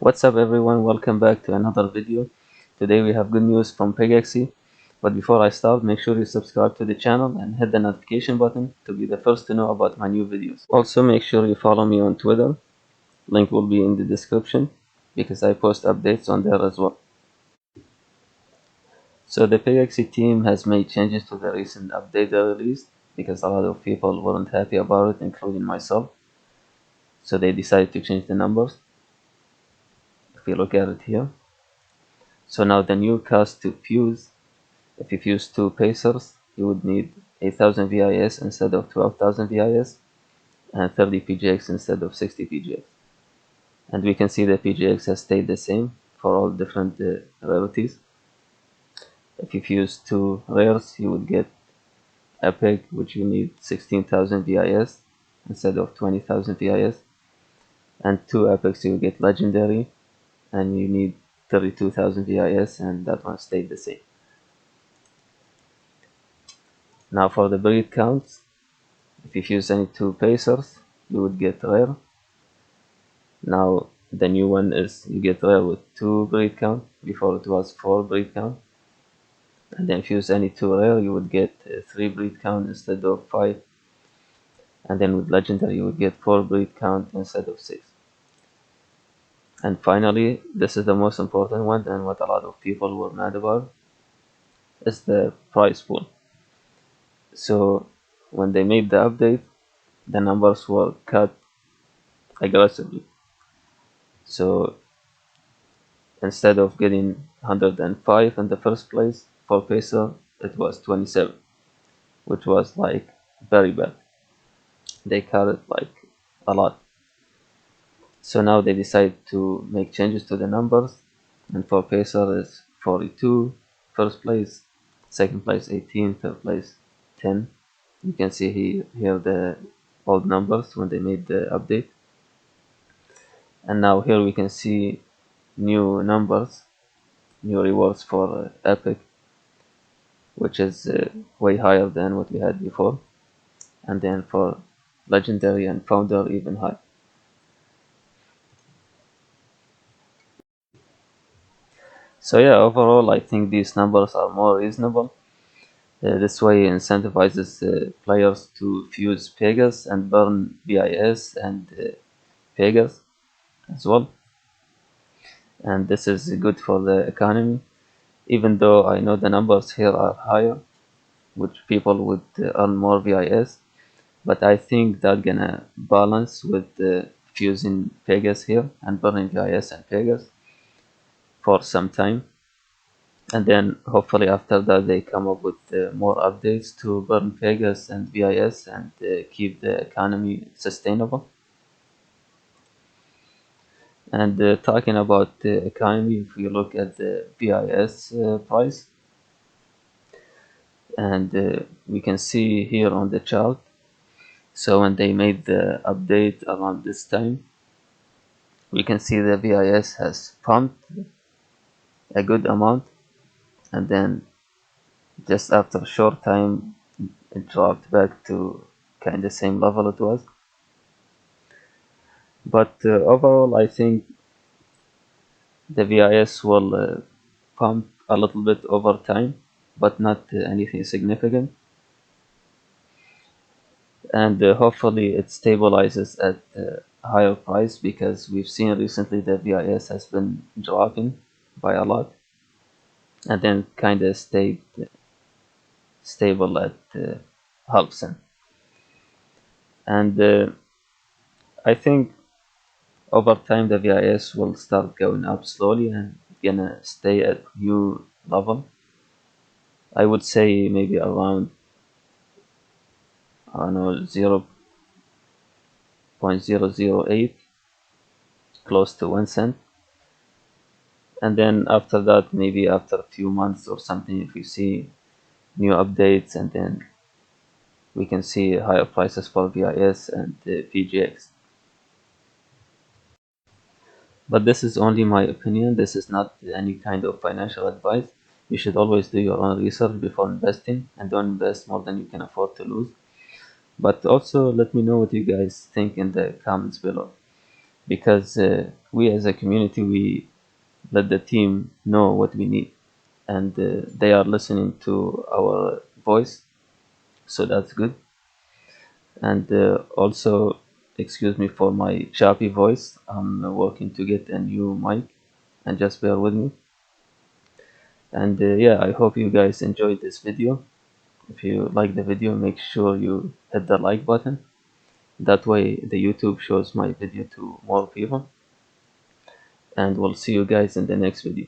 What's up everyone, welcome back to another video. Today we have good news from Pegaxy, but before I start, make sure you subscribe to the channel and hit the notification button to be the first to know about my new videos. Also make sure you follow me on Twitter, link will be in the description because I post updates on there as well. So the Pegaxy team has made changes to the recent update they released because a lot of people weren't happy about it, including myself. So they decided to change the numbers. If you look at it here. So now the new cost to fuse, if you fuse 2 pacers, you would need 8000 VIS instead of 12,000 VIS and 30 PGX instead of 60 PGX. And we can see the PGX has stayed the same for all different rarities. If you fuse 2 rares, you would get Epic, which you need 16,000 VIS instead of 20,000 VIS. And 2 Epics, you get Legendary, and you need 32,000 VIS, and that one stayed the same. Now for the breed counts, if you fuse any 2 pacers, you would get rare. Now the new one is you get rare with 2 breed count, before it was 4 breed count. And then if you use any 2 rare, you would get 3 breed count instead of 5. And then with legendary, you would get 4 breed count instead of 6. And finally, this is the most important one and what a lot of people were mad about, is the prize pool. So when they made the update, the numbers were cut aggressively. So instead of getting 105 in the first place for pacer, it was 27, which was like very bad. They cut it like a lot. So now they decided to make changes to the numbers, and for pacer is 42 first place, second place 18, third place 10. You can see here the old numbers when they made the update. And now here we can see new numbers, new rewards for Epic, which is way higher than what we had before. And then for Legendary and Founder even higher. So yeah, overall I think these numbers are more reasonable. This way incentivizes players to fuse Pegas and burn BIS and Pegas as well. And this is good for the economy, even though I know the numbers here are higher, which people would earn more VIS, but I think they're gonna balance with fusing Pegas here and burning VIS and Pegas for some time, and then hopefully after that they come up with more updates to burn Pegas and VIS and keep the economy sustainable. And talking about the economy, if you look at the VIS price, and we can see here on the chart, so when they made the update around this time, we can see the VIS has pumped a good amount, and then just after a short time it dropped back to kind of same level it was. But overall I think the VIS will pump a little bit over time, but not anything significant. And hopefully it stabilizes at a higher price, because we've seen recently the VIS has been dropping by a lot and then kind of stayed stable at half cent. And I think over time the VIS will start going up slowly and gonna stay at new level. I would say maybe around, I don't know, 0.008, close to 1 cent. And then after that, maybe after a few months or something, if we see new updates, and then we can see higher prices for VIS and PGX. But this is only my opinion, this is not any kind of financial advice. You should always do your own research before investing, and don't invest more than you can afford to lose. But also let me know what you guys think in the comments below. because we as a community, we let the team know what we need, and they are listening to our voice, so that's good. And also, excuse me for my choppy voice. I'm working to get a new mic, and just bear with me. And yeah, I hope you guys enjoyed this video. If you like the video, make sure you hit the like button. That way the YouTube shows my video to more people. And we'll see you guys in the next video.